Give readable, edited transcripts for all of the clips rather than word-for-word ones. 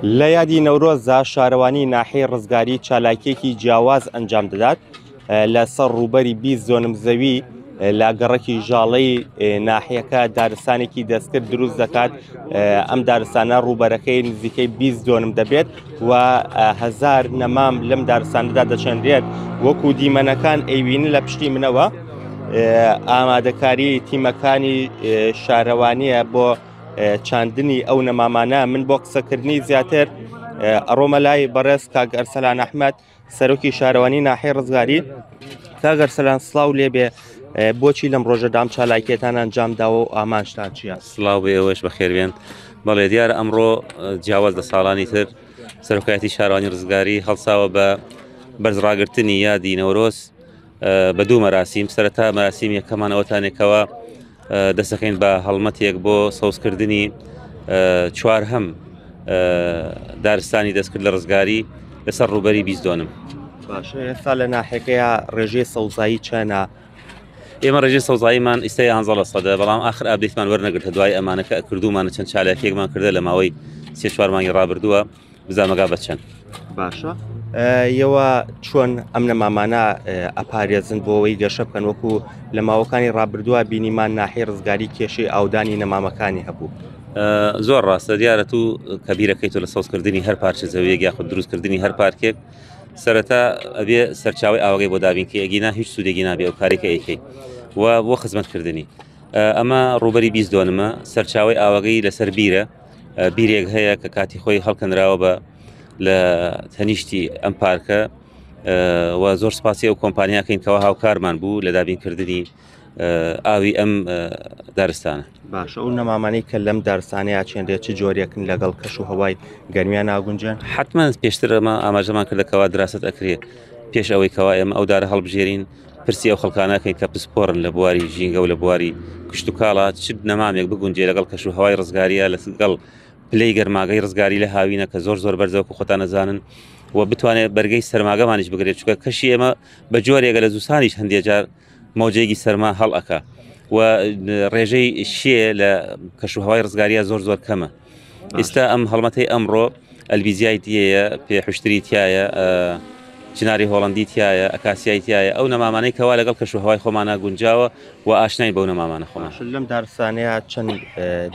لە یادی نەورۆزدا شارەوانی ناحیەی ڕزگاری چالاکیەکی جیاواز ئەنجام دەدات لەسەر ڕووبەری 20 زۆنم زەوی لا گەڕەکی ژاڵەی ناحیەکە دارستانێکی دەستکرد دروست دەکات. ئەم دارستانە ڕووبەرەکەی نزیکەی 20 زۆنم دەبێت و هەزار نەمام لەم دارستانەدا دەچەندرێت. وەکو دیمەنەکان ئەیبینن لە پشتی منەوە ئامادەکاری تیمەکانی شارەوانیە بۆ چاندنی ئەو نەمامانە. من بۆ قسەکردنی زیاتر ئەڕۆمە لای بەڕێز کاک ئەرسەلان ئەحمەد سەرۆکی شارەوانی ناحیەی ڕزگاری. کاک ئەرسەلان سڵاو لێبێ، بۆچی لەم ڕۆژەدام چالاکیەتان ئەنجامداوە و ئامانجتان چییە؟ سڵاو بێ، ئەوەش بەخێربێن. بەڵێ دیارە ئەمڕۆ جیاواز لە ساڵانی تر سەرۆکایەتی شارەوانی ڕزگاری هەڵساوە بە بەرزڕاگرتنی یادی نەورۆز بە دوو مەراسیم. سەرەتا مەراسیم یەکەمان ئەوەتانێکەوە دەسەکەین بە هەڵمەتێک بۆ سەوزکردنی چوارهەم دارستانی دەستکرد لە ڕزگاری لەسەر ڕووبەری 20 زۆنم. باشە، ئێستا لە ناحیەکەیە ڕێژەی سەوزایی چەنە؟ ئێمە ڕێژەی سەوزاییمان ئیسای 11%، بەڵام آخر ئابدەیتمان وەرنەگرتە دوای ئەمانەکە کردومانە چەند چالاکیەکمان کردە لە ماوەی 3-4 مانگی ڕابردووە بزانمەگا بەچەند. باشە، ئێوە چۆن ئەم نەمامانە ئەپارێزن بۆ ئەوەی گەشە بکەن؟ وەکو لە ماوەکانی ڕابردووە بینیمان ناحیەی ڕزگاری کێشەی ئاودانی نەمامەکانی هەبوو. زۆر ڕاستە، دیارە تو کەبیرەکەیت و لە سەوزکردنی هەر پارچە زەویەک یاخود دروستکردنی هەر پارکێک سەرەتا ئەبێ سەرچاوی ئاوەگەی بۆ دابین کە ئەگینا هیچ سوودێکی نابێ ئەو کارێکە ئەیکەی و بۆ خزمەتکردنی. ئەمە ڕووبەری 20 زۆنمە، سەرچاوی ئاوەگەی لەسەر بیرێک هەیە کە کاتی خۆی هەڵکەنراوە بە لە تەنیشتی ئەم پارکە و زۆر سپاسی ئەو کۆمپانیاکەین کەەوە هاوکارمان بوو لە دابینکردنی ئاوی ئەم دارستانە. باشە، ئەو نەمامانەی کە لەم دارستانەیە چێندێت چ جۆرێکن لەگەڵ کەش و هەوای گەرمیان ناگونجێن؟ حتمما پێشتر ئەمە ئاماژەمان کردەکەوە دراست ئەکرێت پێش ئەوەی کەوا ئێمە ئەو دارە هەڵبژێرین پرسی ئەو خەڵکانەکەین کە پسپۆڕن لە بواری ژینگە و لە بواری کشت و کاڵە چ نەمامێک بگونجێ لەگەڵ کەش و هەوای ڕزگاریە لەگەڵ پلەی گەرماگەی ڕزگاری لە هاوینە کە زۆر بەرزەوەکو خۆتان نەزانن و بتوانێت بەرگەی سەرماگەمانیش بگرێت، چونکە کەشی ئێمە بە جۆرێکە لە زووسانیش هەندێک جار مەوجەیەکی سەرما هەڵ ئەکا و ڕێژەی شێ لە کەش و هەوای ڕزگاریە زۆر کەمە. ئێستا ئەم هەڵمەتەی ئەمڕۆ ئەلبیزیای تایە، پێحشتری تایە، چناری هۆڵندی تایە، ئەکاسیای تایە، ئەو نەمامانەی کەوا لەگەڵ کەش و هەوای خۆمانە گونجاوە و ئاشنای بەو نەمامانە خۆمان. لەم دارستانەیە چەند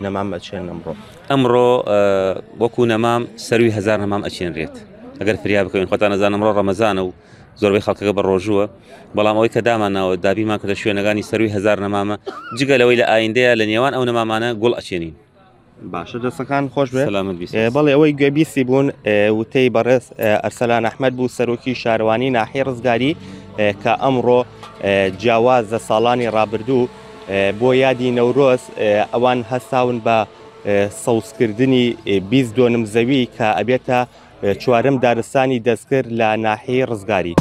نەمام ئەچێن ئەمڕۆ؟ ئەمڕۆ وەکو نەمام سەروی 1000 نەمام ئەچێنرێت. ئەگەر فریا بکەین خۆتان نەزانم ئەمڕۆ ڕەمەزانە و زۆربەی خەڵکەکە بە ڕۆژووە، بەڵام ئەوەی کە دامانناوە دابیمان کردە شوێنەکانی سەروی 1000 نەمامە جگە لەوەی لە ئایندەیە لە نێوان ئەو نەمامانە گوڵ ئەچێنین. باشە، دەستەکان خۆش بێ. بەڵێ ئەوەی گوێبیستی بوون وتەی بەڕێز ئەرسەلان ئەحمەد بوو سەرۆکی شارەوانی ناحیەی ڕزگاری کە ئەمڕۆ جیاواز لە ساڵانی ڕابردوو بۆ یادی نەورۆز ئەوان هەستاون بە سەوزکردنی 20 زۆنم زەوی کە ئەبێتە چوارەم دارستانی دەستکرد لە ناحیەی ڕزگاری.